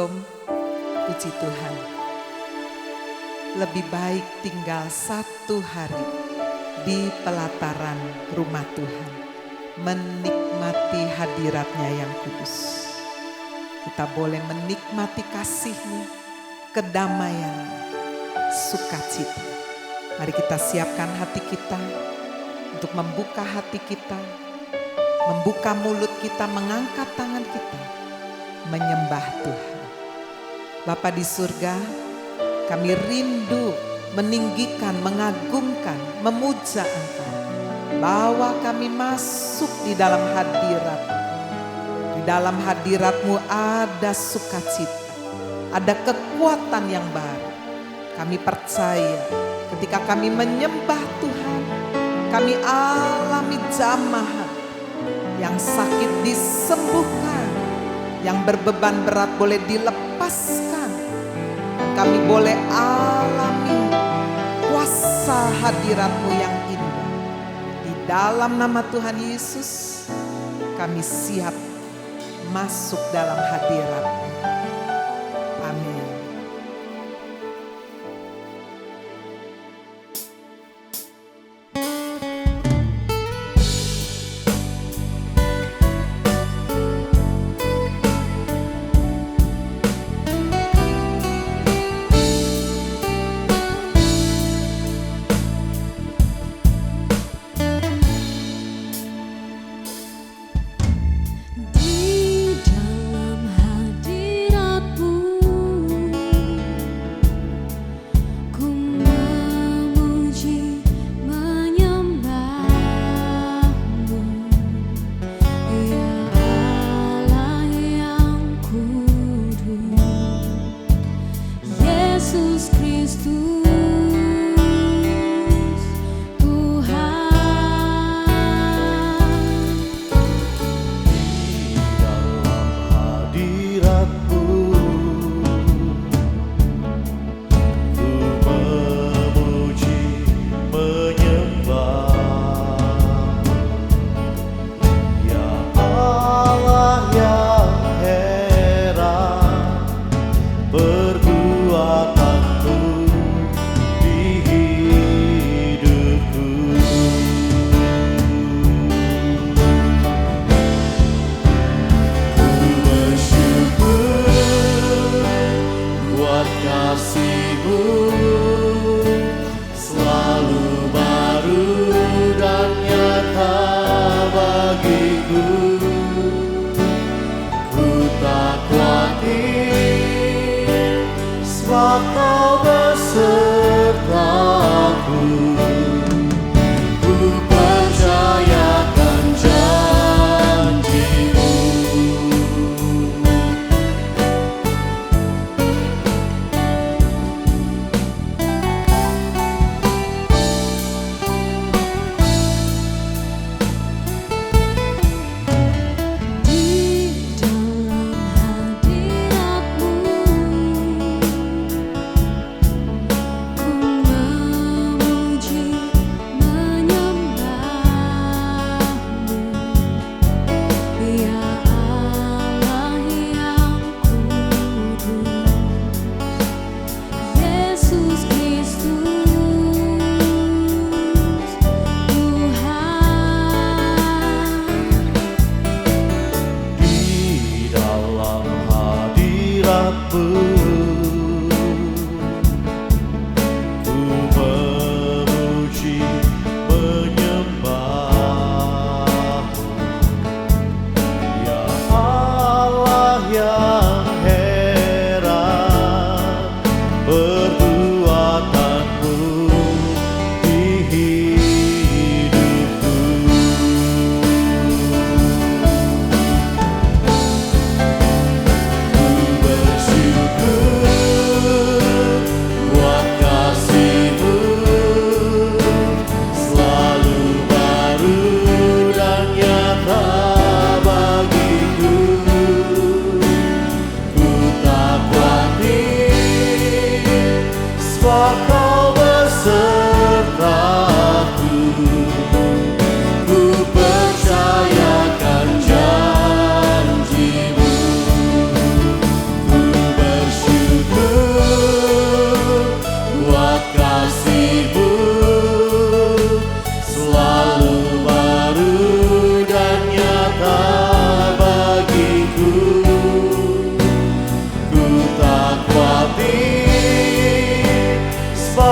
Shalom, puji Tuhan. Lebih baik tinggal satu hari di pelataran rumah Tuhan, menikmati hadiratnya yang kudus. Kita boleh menikmati kasih-Nya, kedamaian, sukacita. Mari kita siapkan hati kita untuk membuka hati kita, membuka mulut kita, mengangkat tangan kita, menyembah Tuhan. Bapa di surga, kami rindu meninggikan, mengagungkan, memuja Engkau. Bawa kami masuk di dalam hadirat. Di dalam hadirat-Mu ada sukacita, ada kekuatan yang baru. Kami percaya ketika kami menyembah Tuhan, kami alami jamahan. Yang sakit disembuhkan, yang berbeban berat boleh dilepaskan. Dan kami boleh alami kuasa hadirat-Mu yang indah. Di dalam nama Tuhan Yesus, kami siap masuk dalam hadirat-Mu. Amin. Ku memuji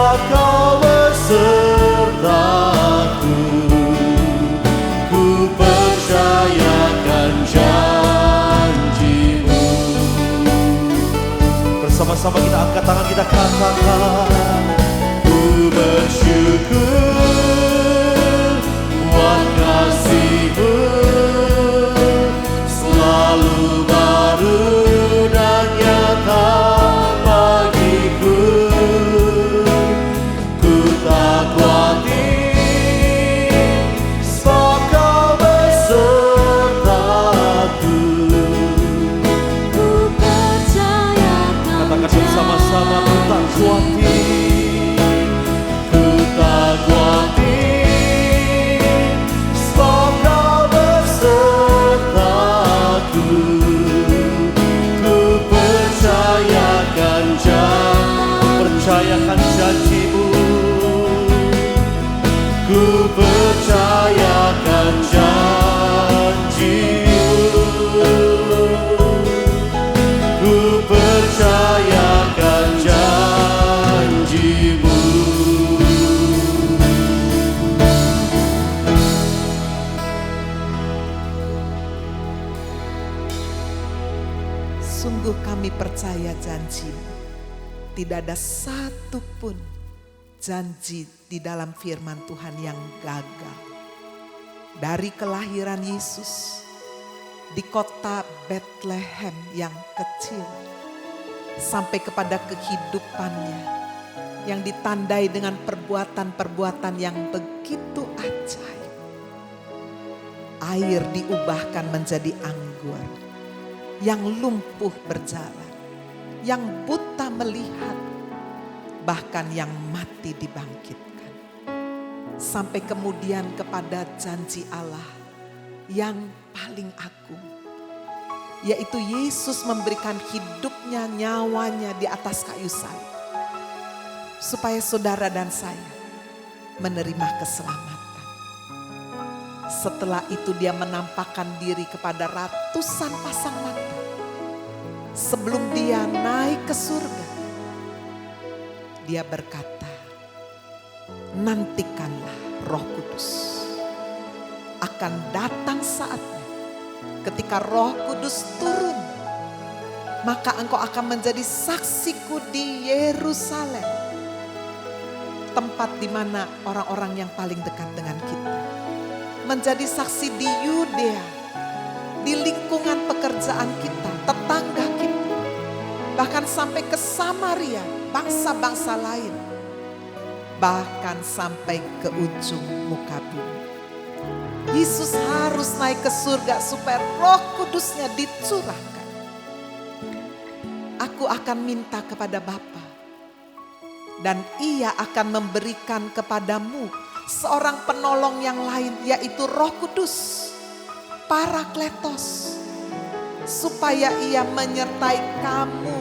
Kau besertaku, ku percayakan janji-Mu. Bersama-sama kita angkat tangan, kita katakan, ku bersyukur buat kasih-Mu, selalu baru dan nyata bagiku. Ku tak khawatir, sebab Kau besertaku. Ku percayakan. Katakan bersama-sama, ku tak khawatir, ku tak khawatir, sebab Kau besertaku. Ku percayakan janji-Mu, ku percayakan janji-Mu, ku percayakan janji-Mu. Sungguh kami percaya janji-Mu. Tidak ada satu pun janji di dalam firman Tuhan yang gagal. Dari kelahiran Yesus di kota Bethlehem yang kecil, sampai kepada kehidupannya yang ditandai dengan perbuatan-perbuatan yang begitu ajaib. Air diubahkan menjadi anggur, yang lumpuh berjalan, yang buta melihat, bahkan yang mati dibangkitkan. Sampai kemudian kepada janji Allah yang paling agung, yaitu Yesus memberikan hidupnya, nyawanya di atas kayu salib, supaya saudara dan saya menerima keselamatan. Setelah itu dia menampakkan diri kepada ratusan pasang mata. Sebelum dia naik ke surga, dia berkata, nantikanlah Roh Kudus. Akan datang saatnya ketika Roh Kudus turun, maka engkau akan menjadi saksiku di Yerusalem, tempat di mana orang-orang yang paling dekat dengan kita. Menjadi saksi di Yudea, di lingkungan pekerjaan kita, tetangga kita, bahkan sampai ke Samaria, bangsa-bangsa lain, bahkan sampai ke ujung muka bumi. Yesus harus naik ke surga supaya Roh Kudusnya dicurahkan. Aku akan minta kepada Bapa, dan Ia akan memberikan kepadamu seorang penolong yang lain, yaitu Roh Kudus, Parakletos, supaya Ia menyertai kamu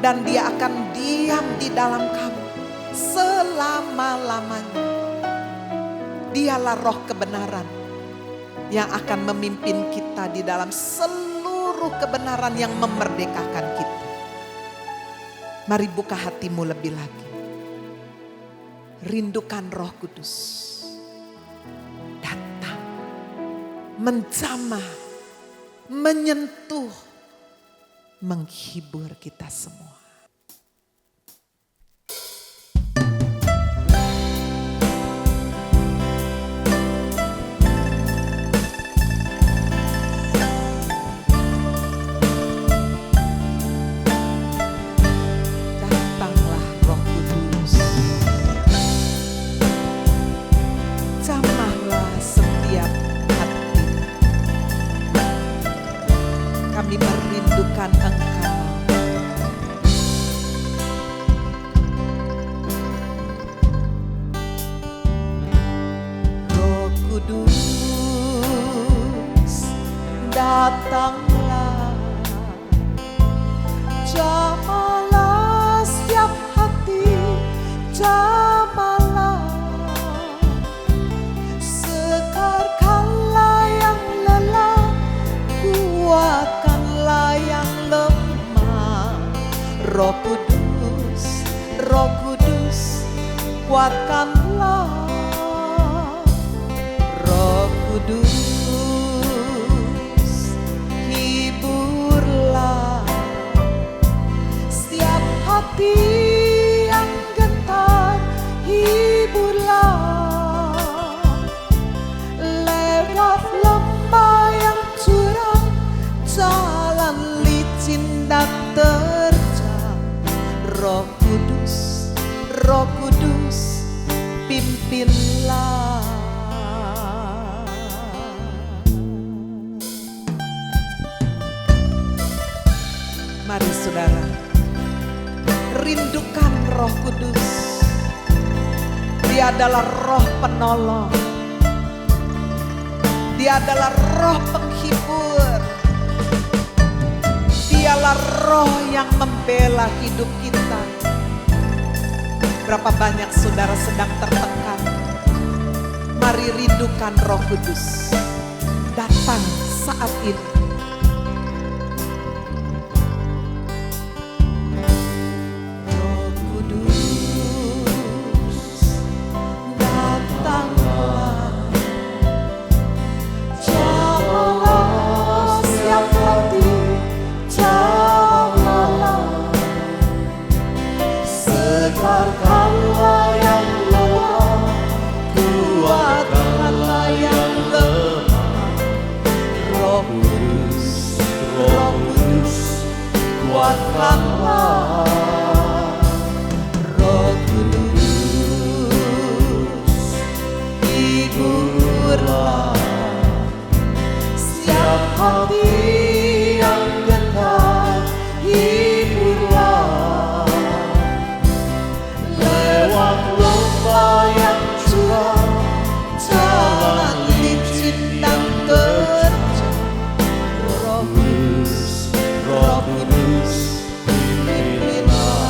dan Dia akan diam di dalam kamu selama-lamanya. Dialah Roh kebenaran yang akan memimpin kita di dalam seluruh kebenaran yang memerdekakan kita. Mari buka hatimu lebih lagi. Rindukan Roh Kudus datang, menjamah, menyentuh, menghibur kita semua. Datanglah Roh Kudus, jamahlah setiap hati. Kami merindukan Engkau. Roh Kudus, datanglah, jamahlah setiap hati, jamahlah, segarkanlah yang lelah, kuatkanlah yang lemah. Roh Kudus, Roh Kudus, kuatkanlah. Roh Kudus, hiburlah setiap hati yang gentar, hiburlah lewat lembah yang curam, jalan licin dan terjal. Roh Kudus, Roh Kudus, pimpinlah. Mari saudara, rindukan Roh Kudus. Dia adalah roh penolong. Dia adalah roh penghibur. Dialah roh yang membela hidup kita. Berapa banyak saudara sedang tertekan? Mari rindukan Roh Kudus. Datang saat ini. Roh Kudus, datanglah. Jamalah setiap hati, jamalah. Segarkanlah yang lemah, kuatkanlah yang lemah. Roh Kudus, Roh Kudus, kuatkanlah. Roh Kudus, hiburlah setiap hati yang gentar, hiburlah lewat lembah yang curam, jalan licin dan terjal. Roh Kudus, Roh Kudus, pimpinlah.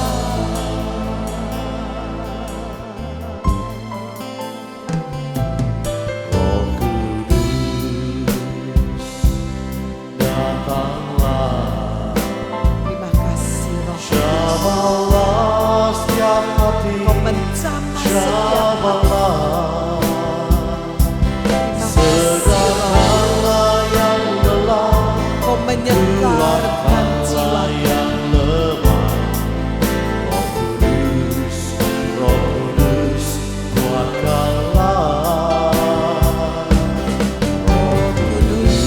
Roh Kudus, datanglah. Terima kasih Roh Kudus. Jamalah setiap hati, Kau menjamah setiap hati. jamalah. Terima kasih Roh. Segarkanlah yang lelah, Kau menyegarkan jiwa. kuatkanlah yang lemah. Roh Kudus, Roh Kudus, kuatkanlah. Roh Kudus,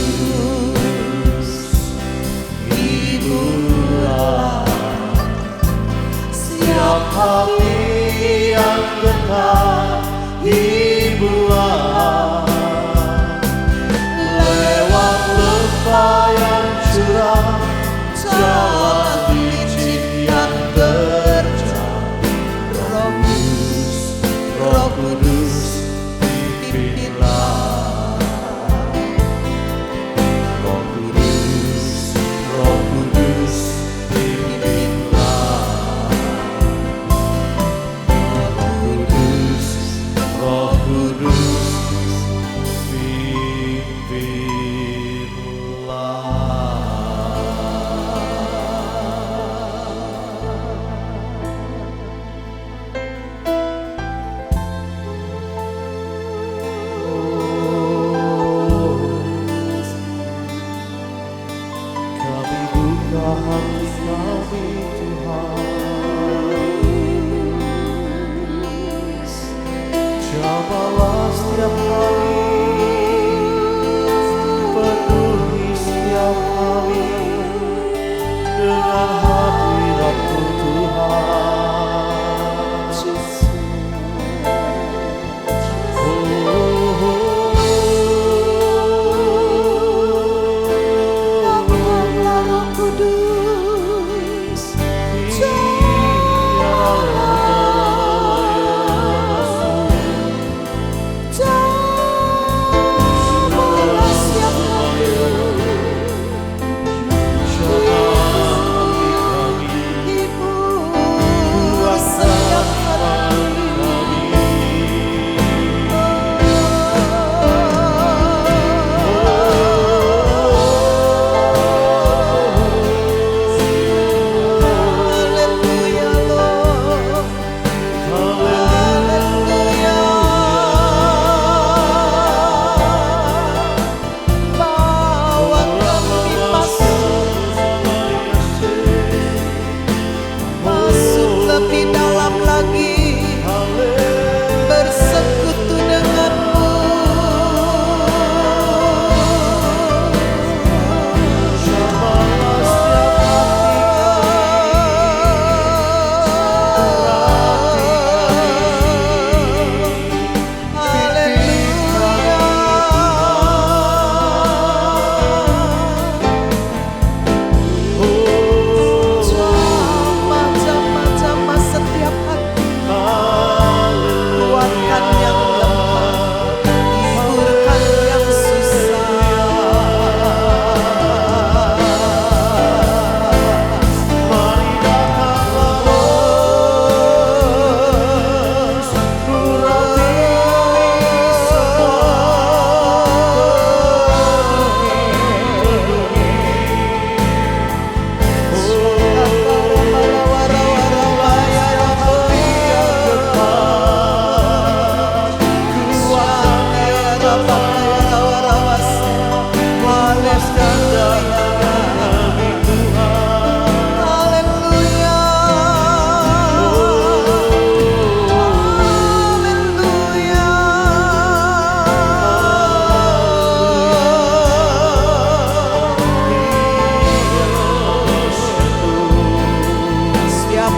hiburlah setiap hati yang gentar, hiburlah lewat lembah yang curam, jalan licin yang terjal. Roh Kudus, Roh Kudus, pimpinlah. Roh Kudus, Roh Kudus, pimpinlah.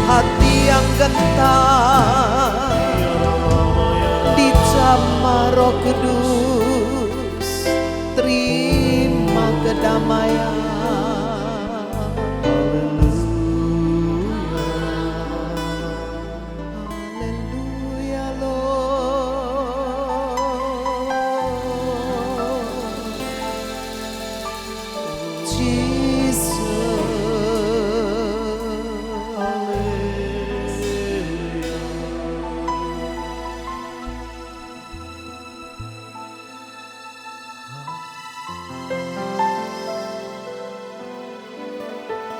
hati yang gentar dijamah Roh Kudus, terima kedamaian. Haleluya Lord Jesus.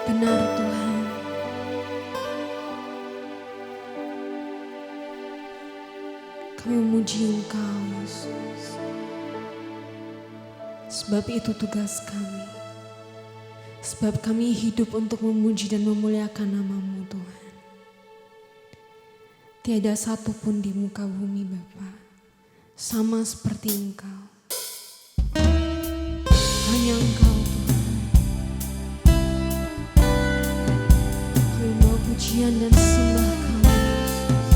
Benar Tuhan, kami memuji Engkau Yesus. Sebab itu tugas kami. Sebab kami hidup untuk memuji dan memuliakan nama-Mu Tuhan. Tiada satupun di muka bumi Bapa sama seperti Engkau. Hanya Engkau Tuhan. Kami mau pujian dan sembah Kau Yesus.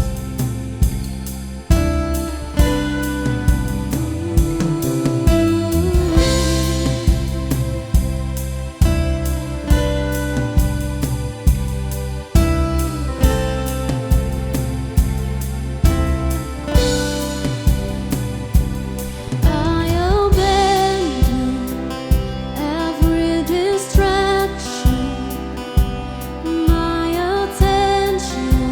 I abandon every distraction. My attention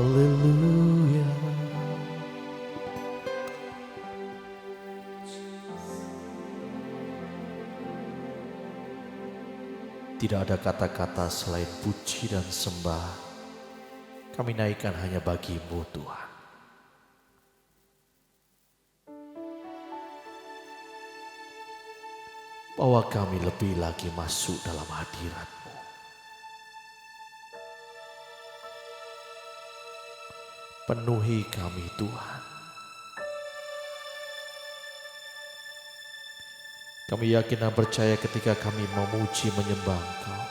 Haleluya. Tidak ada kata-kata selain puji dan sembah. Kami naikkan hanya bagi-Mu Tuhan. Bahwa kami lebih lagi masuk dalam hadirat-Mu. Penuhi kami Tuhan. Kami yakin dan percaya ketika kami memuji menyembah Engkau.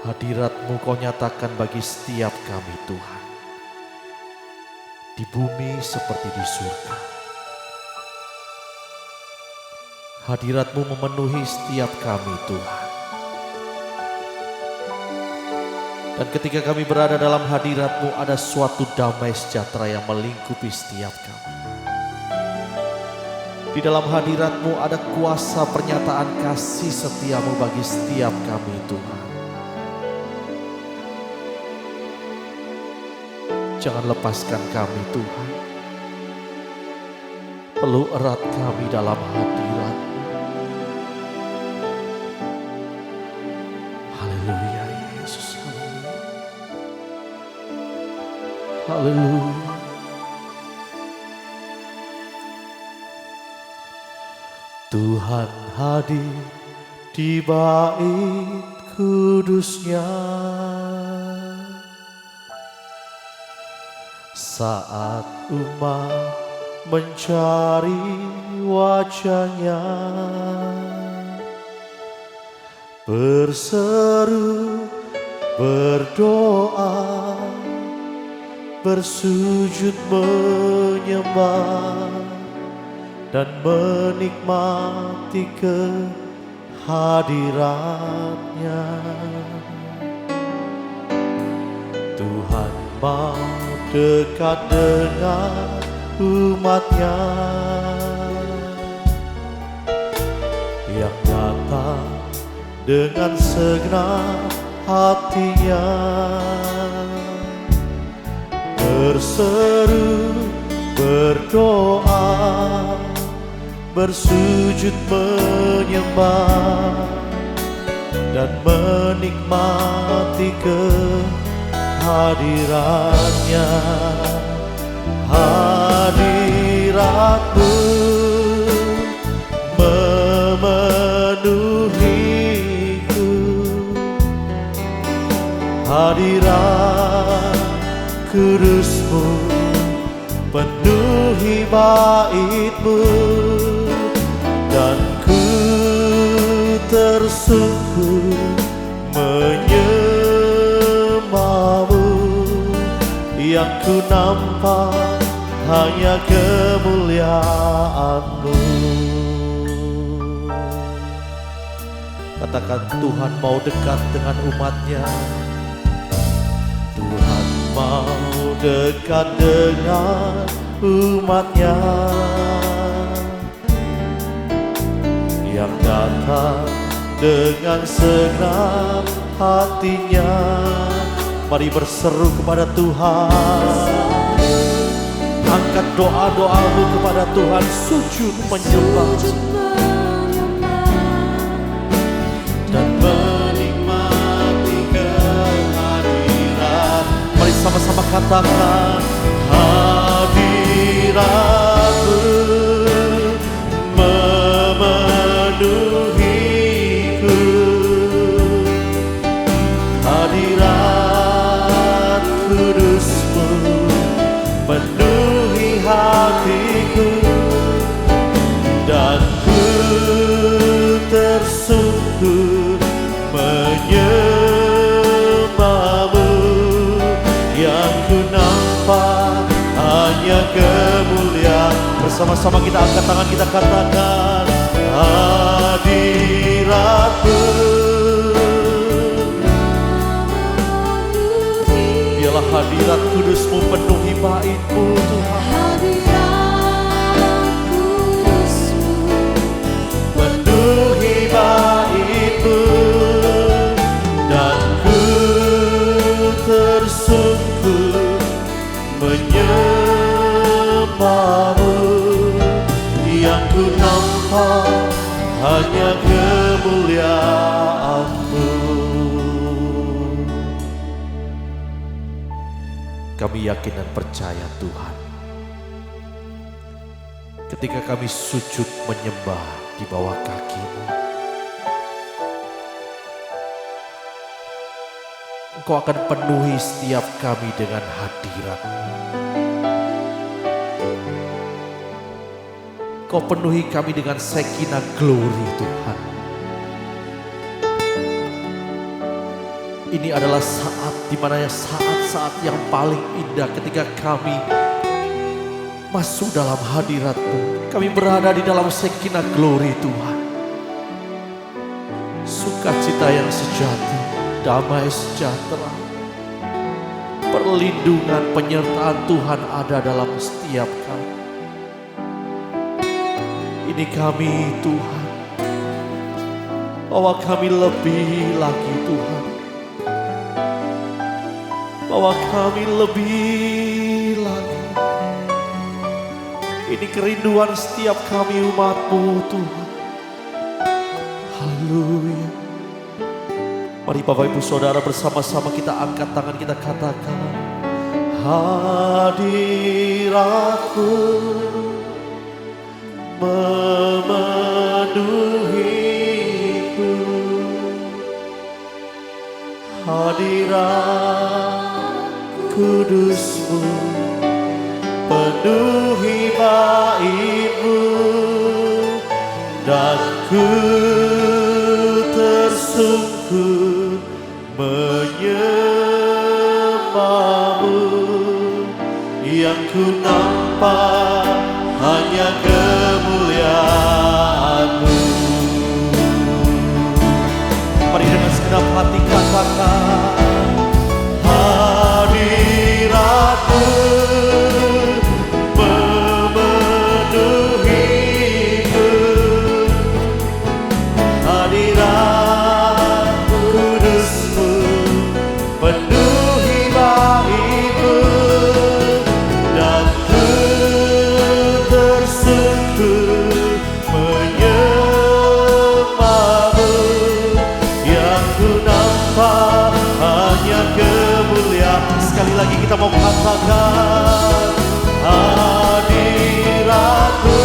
Hadirat-Mu Kau nyatakan bagi setiap kami Tuhan. Di bumi seperti di surga. Hadirat-Mu memenuhi setiap kami Tuhan. Dan ketika kami berada dalam hadirat-Mu ada suatu damai sejahtera yang melingkupi setiap kami. Di dalam hadirat-Mu ada kuasa pernyataan kasih setia-Mu bagi setiap kami Tuhan. Jangan lepaskan kami Tuhan. Peluk erat kami dalam hadirat. Haleluya Yesus. Haleluya. Tuhan hadir di bait kudus-Nya. Saat umat mencari wajah-Nya, berseru, berdoa, bersujud menyembah, dan menikmati kehadiran-Nya. Tuhan mau dekat dengan umat-Nya yang datang dengan segenap hatinya, berseru, berdoa, bersujud menyembah, dan menikmati kehadiran-Nya. Hadirat-Mu memenuhiku, hadirat kudus-Mu penuhi bait-Mu, dan ku tersungkur menyembah-Mu. Yang ku nampak hanya kemuliaan-Mu. Katakan, Tuhan mau dekat dengan umat-Nya. Tuhan mau dekat dengan umat-Nya yang datang dengan segenap hatinya. Mari berseru kepada Tuhan. Angkat doa-doamu kepada Tuhan, sujud menyembah dan menikmati kehadiran. Mari sama-sama katakan, hadirat-Mu memenuhiku, hadirat kudus-Mu penuhi hatiku, dan ku tersungkur menyembah-Mu. Yang ku nampak hanya kemuliaan. Bersama-sama kita angkat tangan, kita katakan, hadirat-Mu. Biarlah hadirat kudus-Mu penuhi bait-Mu Tuhan. Hadirat kudus-Mu Penuhi bait-Mu, Kami yakin dan percaya Tuhan, ketika kami sujud menyembah di bawah kaki-Mu, Engkau akan penuhi setiap kami dengan hadirat-Mu. Engkau penuhi kami dengan Shekinah glory Tuhan. Ini adalah saat di mana saat-saat yang paling indah ketika kami masuk dalam hadirat-Mu. Kami berada di dalam Shekinah glory Tuhan. Sukacita yang sejati, damai sejahtera, perlindungan, penyertaan Tuhan ada dalam setiap kami. Ini kami Tuhan, bahwa kami lebih lagi Tuhan, bahwa kami lebih lagi. Ini kerinduan setiap kami umat-Mu Tuhan. Haleluya. Mari Bapak Ibu Saudara bersama-sama kita angkat tangan, kita katakan, hadirat-Mu memenuhiku, hadirat kudus-Mu penuhi bait-Mu, dan ku tersungkur menyembah-Mu. Yang ku nampak hanya kemuliaan-Mu. Mari dengan segenap hati katakan, hadirat-Mu memenuhiku, hadirat kudus-Mu penuhi bait-Mu, dan ku tersungkur menyembah-Mu. Yang ku nampak hanya kemuliaan. Sekali lagi kita mau katakan, hadirat-Mu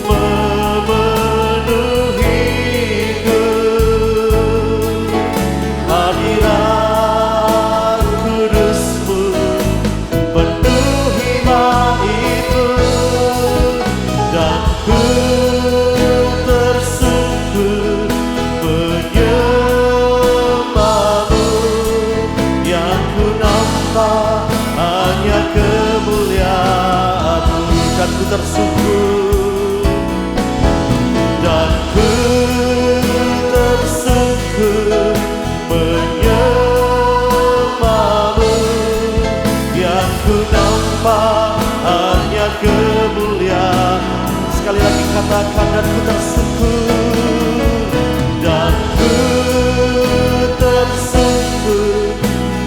memenuhiku, hadirat kudus-Mu penuhi bait-Mu, dan ku tersungkur menyembah-Mu. Yang ku nampak hanya kemuliaan-Mu, dan ku tersungkur, dan ku tersungkur menyembah-Mu. Yang ku nampak hanya kemuliaan. Sekali lagi katakan, dan ku tersungkur, dan ku tersungkur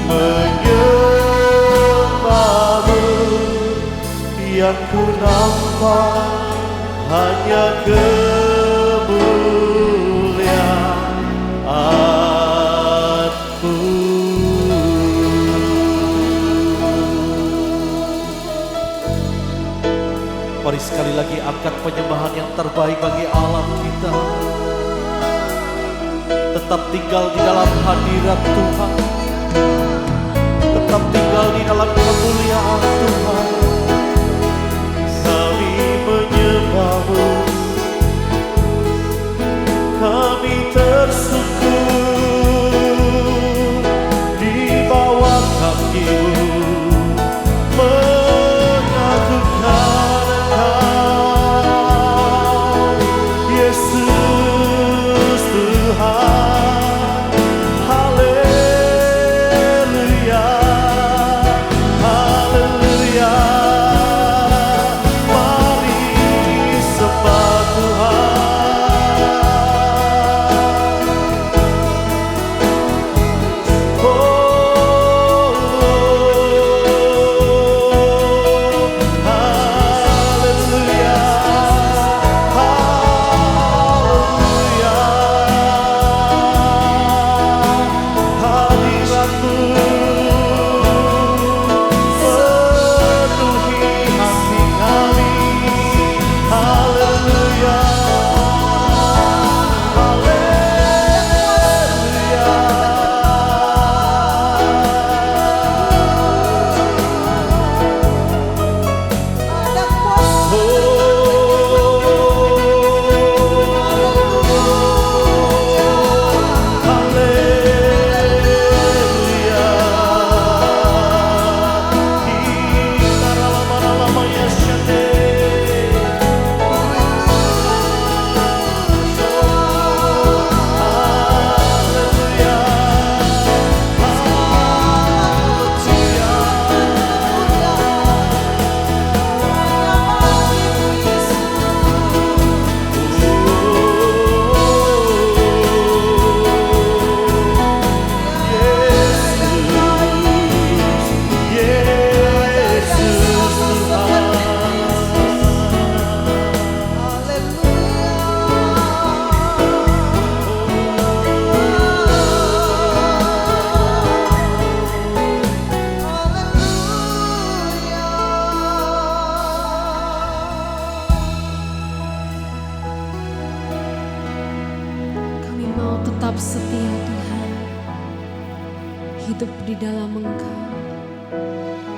menyembah-Mu. Yang ku nampak hanya kemuliaan-Mu. Mari sekali lagi angkat penyembahan yang terbaik bagi Allah kita. Tetap tinggal di dalam hadirat Tuhan, tetap tinggal di dalam kemuliaan Tuhan. Kami menyembah-Mu, kami tersungkur di bawah kaki-Mu, mengagungkan Engkau, Yesus Tuhan. Haleluya, haleluya. hidup di dalam Engkau,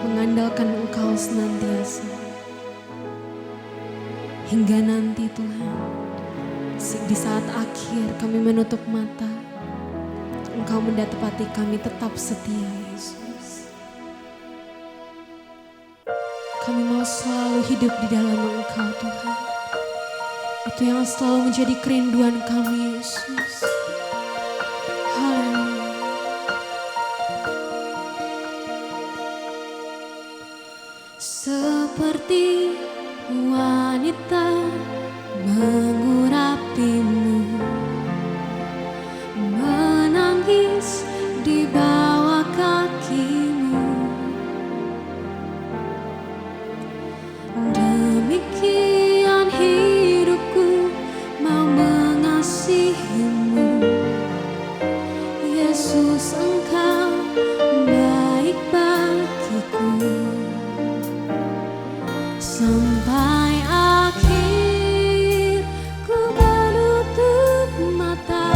mengandalkan Engkau senantiasa. Hingga nanti Tuhan, di saat akhir kami menutup mata, Engkau mendapati kami tetap setia, Yesus. Kami mau selalu hidup di dalam Engkau, Tuhan. Itu yang selalu menjadi kerinduan kami, Yesus. Haleluya. Seperti wanita mengurapimu, menangis di bawah kakimu. Demikian hidupku mau mengasihimu, Yesus, Engkau baik bagiku. Sampai akhir ku menutup mata,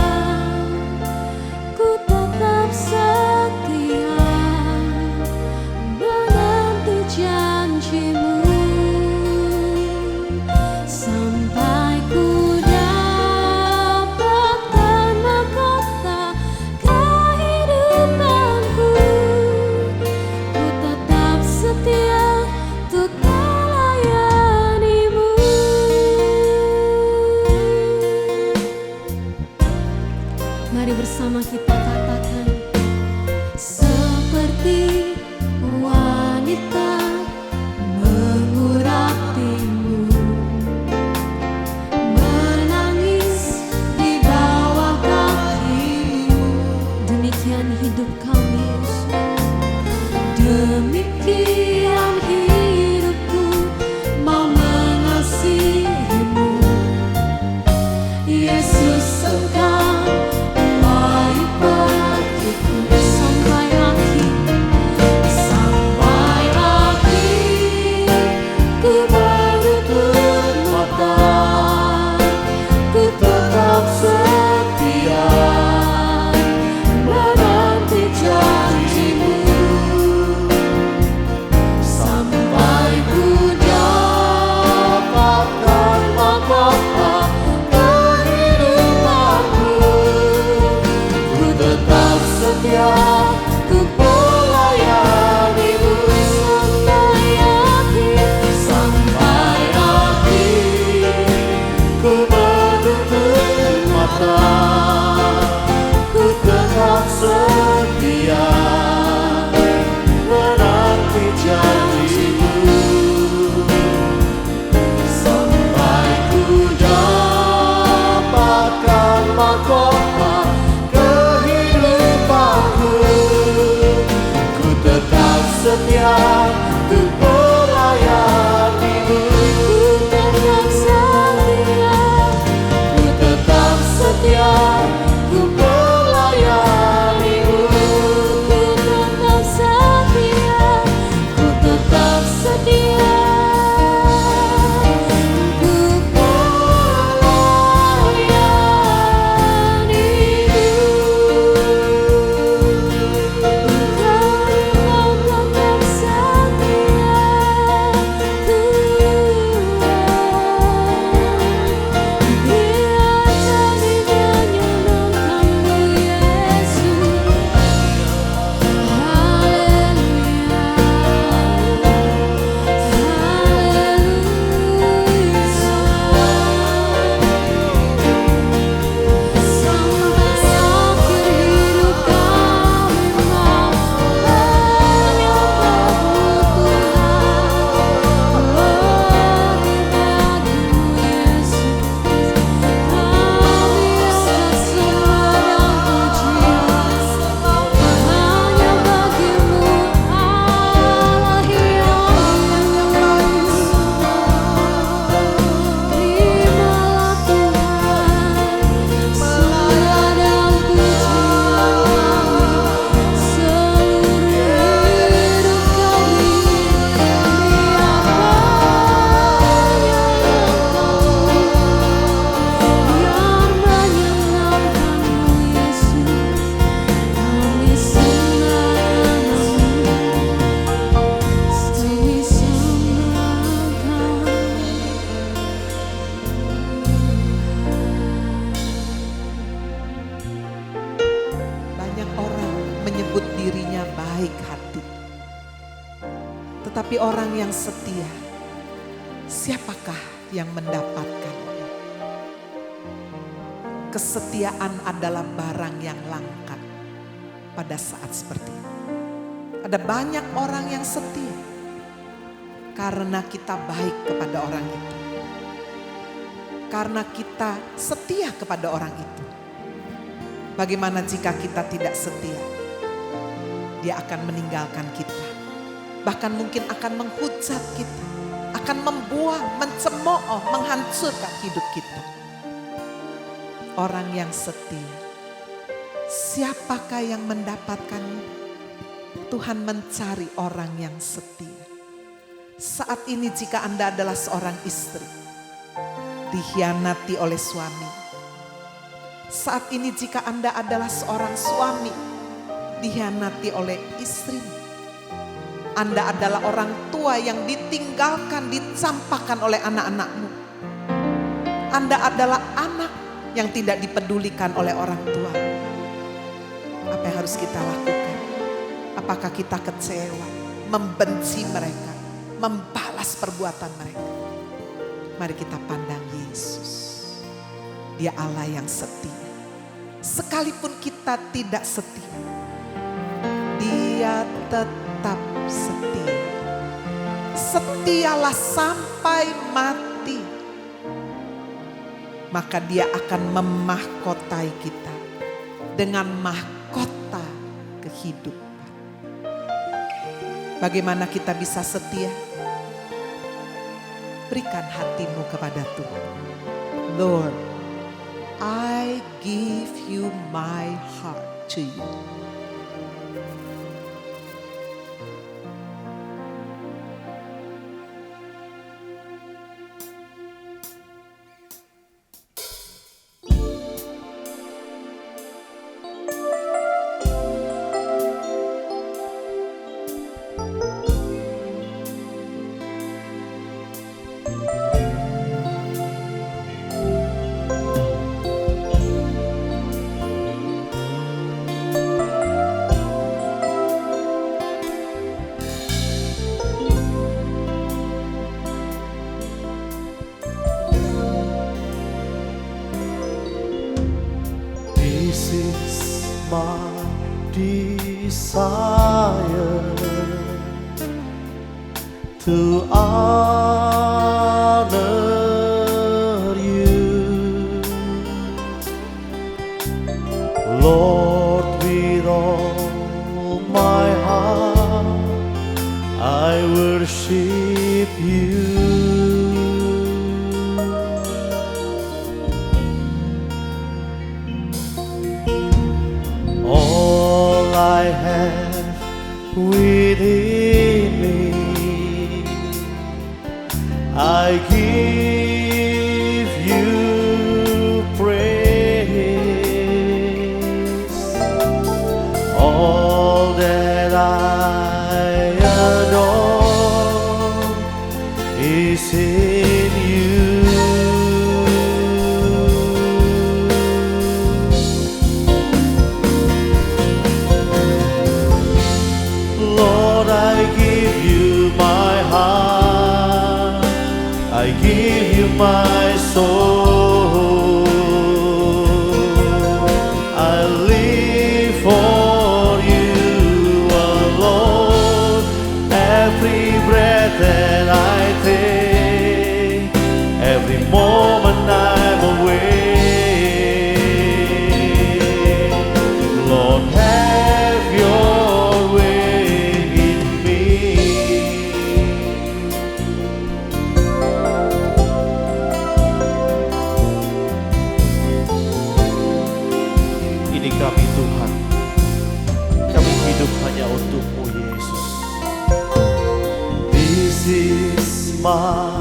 ku tetap setia menanti janjimu. Sampai ku dapatkan mahkota kehidupanku, ku tetap setia untuk melayanimu. Mari bersama kita katakan, seperti wanita mengurapimu, menangis di bawah kakimu. Demikian hidup kami, Yesus. Demikian hidupku mau mengasihimu, Yesus, Engkau baik bagiku. Sampai akhir ku menutup mata, ku tetap setia menanti janjimu. menyebut dirinya baik hati. Tetapi orang yang setia, siapakah yang mendapatkan? Kesetiaan adalah barang yang langka pada saat seperti ini. Ada banyak orang yang setia karena kita baik kepada orang itu. Karena kita setia kepada orang itu. Bagaimana jika kita tidak setia? Dia akan meninggalkan kita. Bahkan mungkin akan menghujat kita. Akan membuang, mencemooh, menghancurkan hidup kita. Orang yang setia, siapakah yang mendapatkannya? Tuhan mencari orang yang setia. Saat ini jika Anda adalah seorang istri, dikhianati oleh suami. Saat ini jika Anda adalah seorang suami, dikhianati oleh istrimu. Anda adalah orang tua yang ditinggalkan, dicampakkan oleh anak-anakmu. Anda adalah anak yang tidak dipedulikan oleh orang tua. Apa yang harus kita lakukan? Apakah kita kecewa, membenci mereka, membalas perbuatan mereka? Mari kita pandang Yesus. Dia Allah yang setia. Sekalipun kita tidak setia, Dia tetap setia. Setialah sampai mati. Maka Dia akan memahkotai kita dengan mahkota kehidupan. Bagaimana kita bisa setia? Berikan hatimu kepada Tuhan. Lord, I give you my heart to you. This is my desire to honor you, Lord, with all my heart I worship you. All I have within me, I give you praise. All that I adore is in you. Lord, I give you my heart, I give you my soul. I live for you alone. Every breath that I take, every moment I'm awake, Lord, have your way in me. Ini kami Tuhan, kami hidup hanya untuk-Mu Yesus. This is my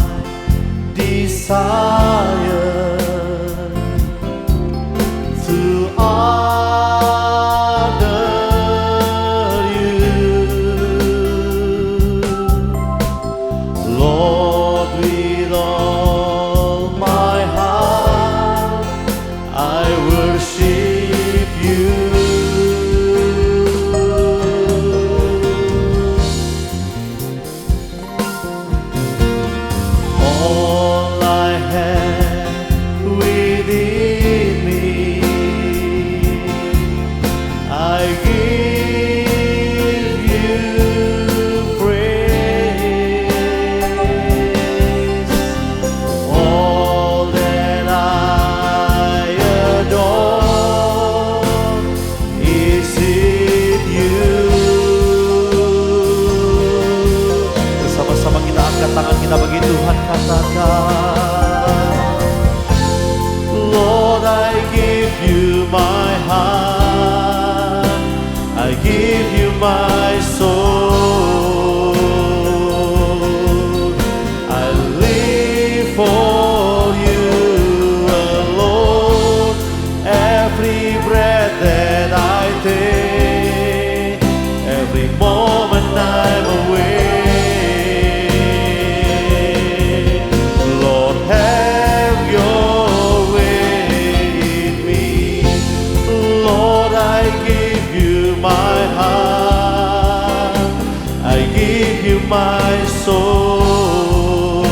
desire to honor you, Lord, with all my heart I worship you. give you praise. All that I adore is in you. Bersama-sama kita angkat tangan kita bagi Tuhan, katakan, Lord, I give you my heart, I give you my soul, I live for you alone. Every breath that I take, every moment I'm awake, Lord, have your way in me. Lord, I give you my heart, I give you my soul,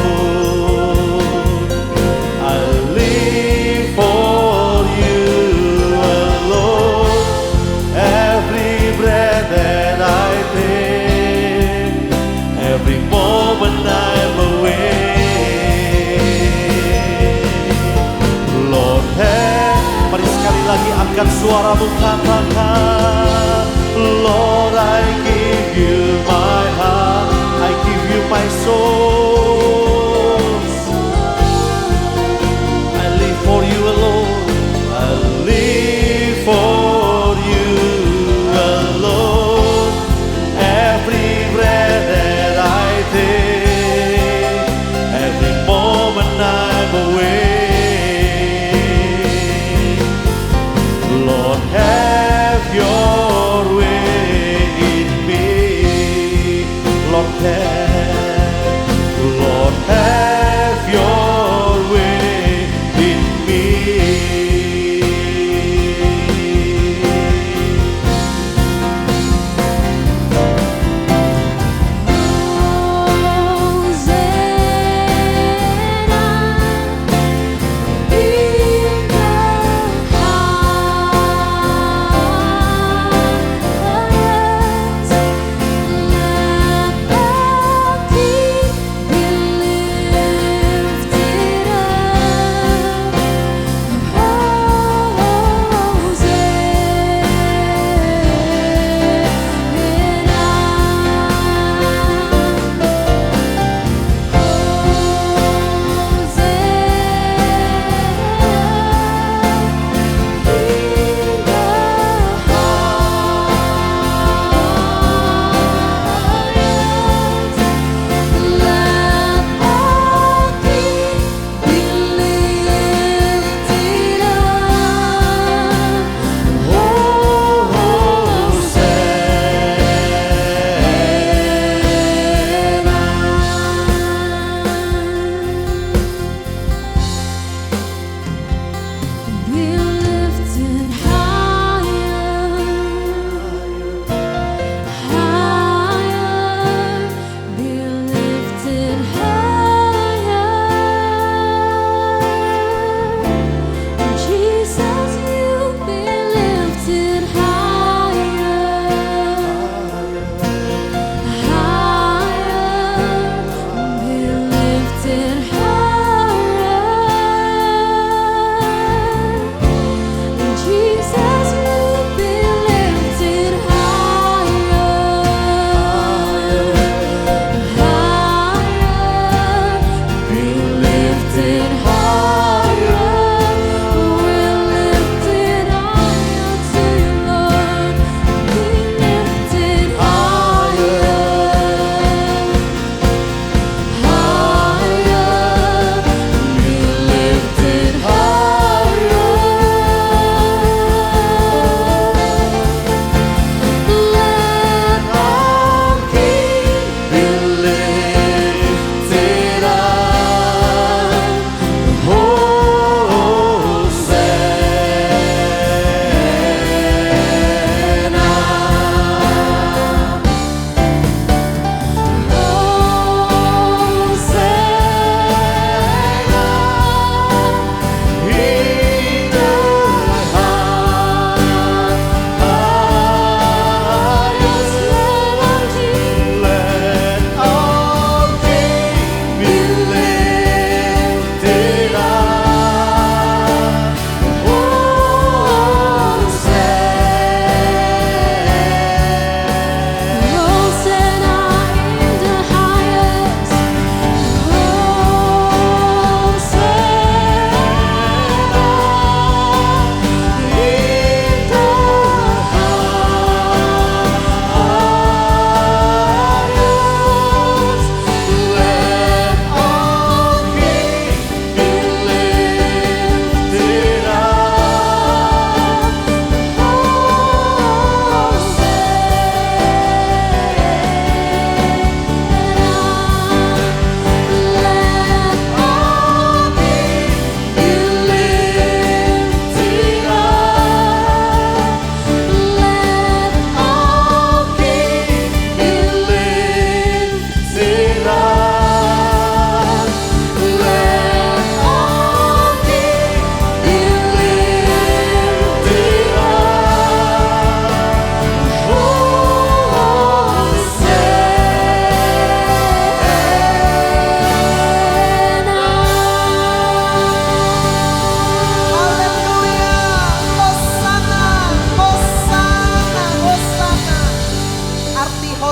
I live for you alone. Every breath that I take, every moment I'm awake, Lord, mari sekali lagi angkat suaramu, katakan, Lord, I give you my heart, I give you my soul, I live for you alone, I live for you alone. Every breath that I take, every moment I'm awake, Lord, have your way in me. Lord, have your way in me. Hosanna in the highest.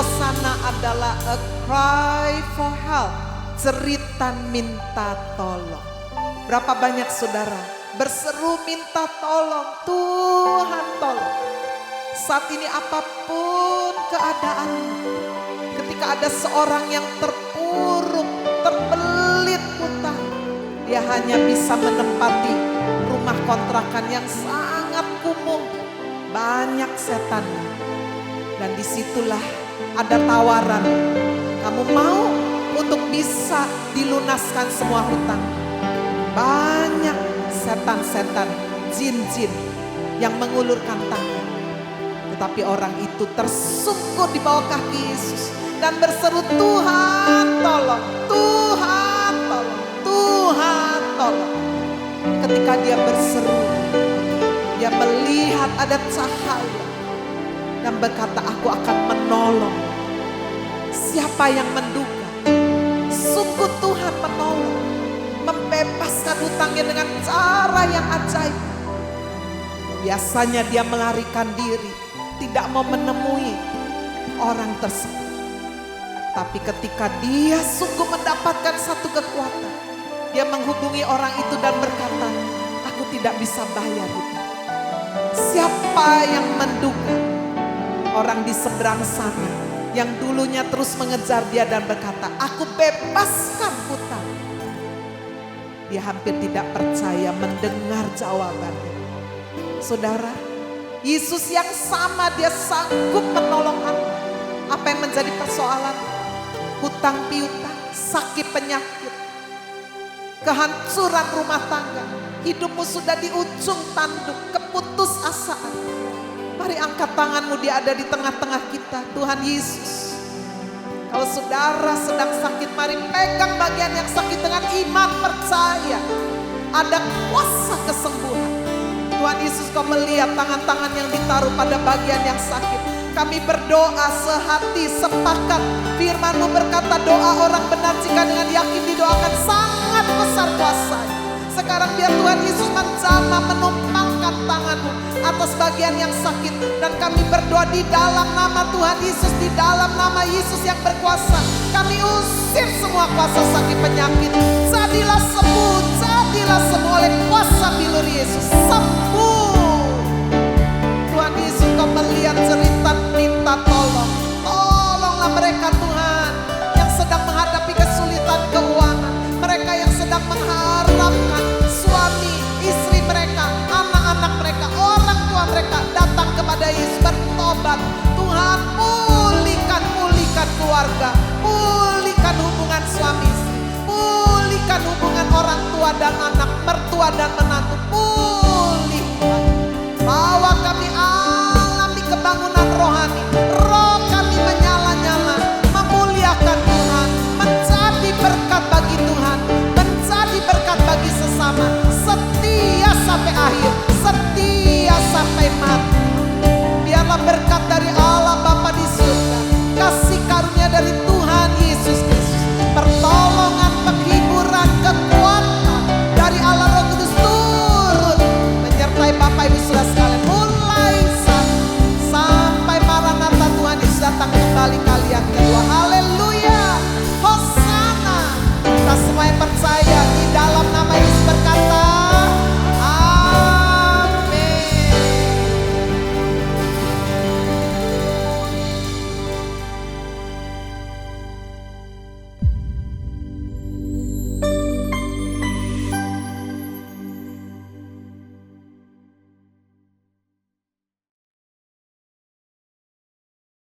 Hosana adalah a cry for help, jeritan minta tolong. Berapa banyak saudara berseru minta tolong, Tuhan tolong. Saat ini apapun keadaan, ketika ada seorang yang terpuruk, terbelit hutang, dia hanya bisa menempati rumah kontrakan yang sangat kumuh, banyak setan. Dan disitulah ada tawaran, kamu mau untuk bisa dilunaskan semua hutang. Banyak setan-setan, jin-jin yang mengulurkan tangan. Tetapi orang itu tersungkur di bawah kaki Yesus dan berseru, Tuhan tolong, Tuhan tolong, Tuhan tolong. Ketika dia berseru, dia melihat ada cahaya dan berkata, aku akan menolong. Siapa yang menduga? Sungguh Tuhan menolong, membebaskan hutangnya dengan cara yang ajaib. Biasanya dia melarikan diri, tidak mau menemui orang tersebut. Tapi ketika dia sungguh mendapatkan satu kekuatan, dia menghubungi orang itu dan berkata, aku tidak bisa bayar hutang. Siapa yang menduga orang di seberang sana yang dulunya terus mengejar dia dan berkata, aku bebaskan hutang. Dia hampir tidak percaya mendengar jawabannya. Saudara, Yesus yang sama, dia sanggup menolong Anda. Apa yang menjadi persoalan? Hutang piutang, sakit penyakit, kehancuran rumah tangga. Hidupmu sudah di ujung tanduk, keputusasaan. Mari angkat tanganmu, dia ada di tengah-tengah kita. Tuhan Yesus, kalau saudara sedang sakit, mari pegang bagian yang sakit dengan iman, percaya ada kuasa kesembuhan. Tuhan Yesus, kau melihat tangan-tangan yang ditaruh pada bagian yang sakit. Kami berdoa sehati, sepakat. Firman-Mu berkata, doa orang benar jika dengan yakin didoakan sangat besar kuasanya. Sekarang biar Tuhan Yesus menjamah, menumpangkan tangan-Mu atas bagian yang sakit. Dan kami berdoa di dalam nama Tuhan Yesus, di dalam nama Yesus yang berkuasa. Kami usir semua kuasa sakit penyakit. Jadilah sembuh oleh kuasa bilur Yesus. Sembuh. Tuhan Yesus, kau melihat cerita minta tolong. Tolonglah mereka Tuhan yang sedang menghadapi kesulitan keuangan. Mereka yang sedang mengharapkan suami, istri mereka, anak-anak mereka, orang tua mereka datang kepada Yesus bertobat. Tuhan, pulihkan keluarga, pulihkan hubungan suami istri, pulihkan hubungan orang tua dan anak, mertua dan menantu, pulihkan. Bahwa kami alami kebangunan rohani,